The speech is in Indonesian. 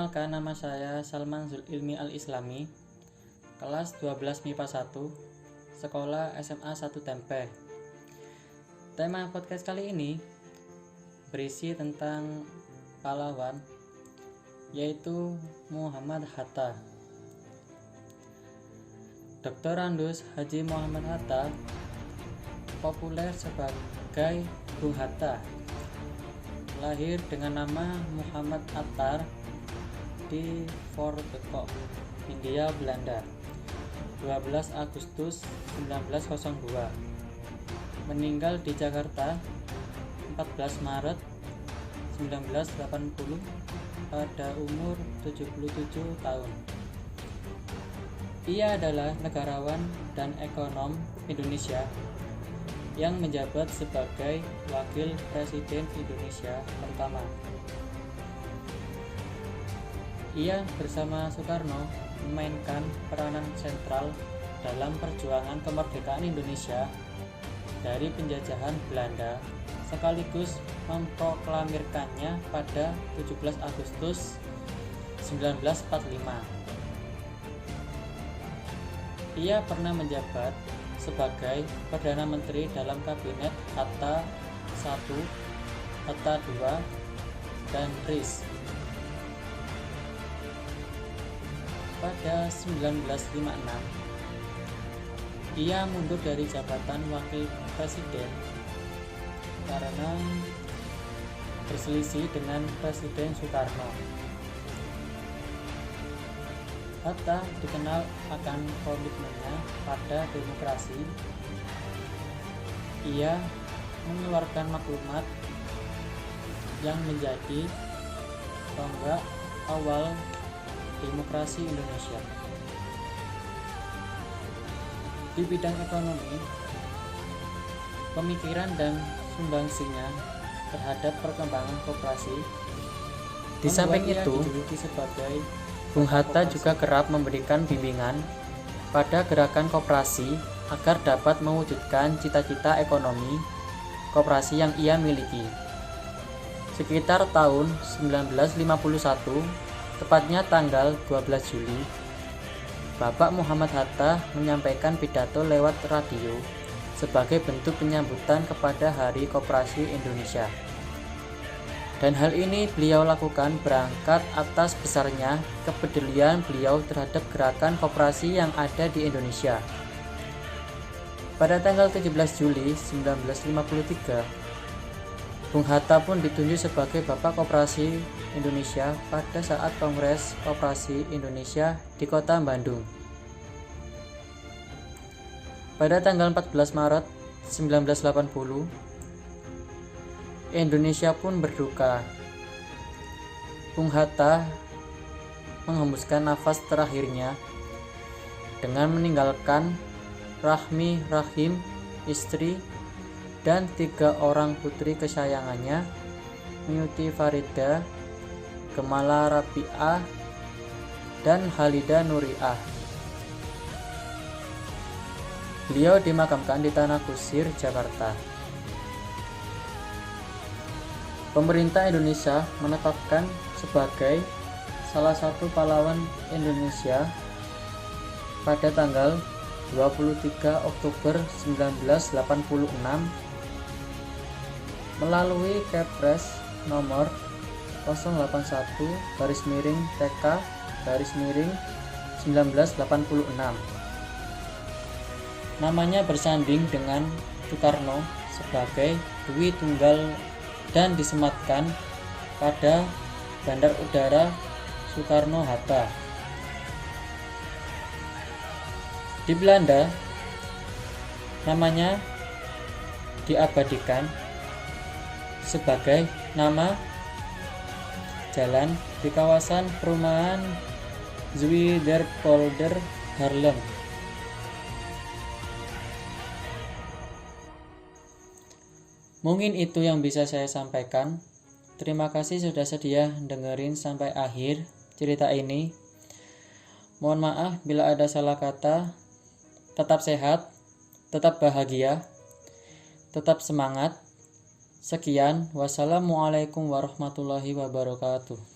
Perkenalkan, nama saya Salman Zulilmi Al-Islami, kelas 12 MIPA 1, sekolah SMA 1 Tempe. Tema podcast kali ini berisi tentang pahlawan, yaitu Muhammad Hatta. Dr. Andes Haji Muhammad Hatta populer sebagai Bung Hatta. Lahir dengan nama Muhammad Attar di Fort de Kock, Hindia Belanda, 12 Agustus 1902. Meninggal di Jakarta 14 Maret 1980 pada umur 77 tahun. Ia adalah negarawan dan ekonom Indonesia yang menjabat sebagai Wakil Presiden Indonesia pertama. Ia bersama Soekarno memainkan peranan sentral dalam perjuangan kemerdekaan Indonesia dari penjajahan Belanda, sekaligus memproklamirkannya pada 17 Agustus 1945. Ia pernah menjabat sebagai Perdana Menteri dalam Kabinet Hatta I, Hatta II, dan RIS. Pada 1956, ia mundur dari jabatan Wakil Presiden karena berselisih dengan Presiden Soekarno. Hatta dikenal akan komitmennya pada demokrasi. Ia mengeluarkan maklumat yang menjadi tonggak awal demokrasi Indonesia. Di bidang ekonomi, pemikiran dan sumbangsinya terhadap perkembangan koperasi. Di samping itu, dijuluki sebagai Bung Hatta juga kerap memberikan bimbingan pada gerakan koperasi agar dapat mewujudkan cita-cita ekonomi koperasi yang ia miliki. Sekitar tahun 1951, tepatnya tanggal 12 Juli, Bapak Muhammad Hatta menyampaikan pidato lewat radio sebagai bentuk penyambutan kepada Hari Koperasi Indonesia. Dan hal ini beliau lakukan berangkat atas besarnya kepedulian beliau terhadap gerakan koperasi yang ada di Indonesia. Pada tanggal 17 Juli 1953, Bung Hatta pun ditunjuk sebagai Bapak Koperasi Indonesia pada saat Kongres Koperasi Indonesia di Kota Bandung. Pada tanggal 14 Maret 1980, Indonesia pun berduka. Bung Hatta menghembuskan nafas terakhirnya dengan meninggalkan Rahmi Rahim, istri, dan 3 orang putri kesayangannya, Miyuti Farida, Gemala Rabi'ah, dan Halida Nuriah. Beliau dimakamkan di Tanah Kusir, Jakarta. Pemerintah Indonesia menetapkan sebagai salah satu pahlawan Indonesia pada tanggal 23 Oktober 1986 melalui Kepres nomor 081-TK-1986. Namanya bersanding dengan Soekarno sebagai Dwi Tunggal dan disematkan pada Bandar Udara Soekarno-Hatta. Di Belanda, namanya diabadikan sebagai nama jalan di kawasan perumahan Zuiderpolder, Haarlem. Mungkin itu yang bisa saya sampaikan. Terima kasih sudah sedia dengerin sampai akhir cerita ini. Mohon maaf bila ada salah kata. Tetap sehat, tetap bahagia, tetap semangat. Sekian, wassalamualaikum warahmatullahi wabarakatuh.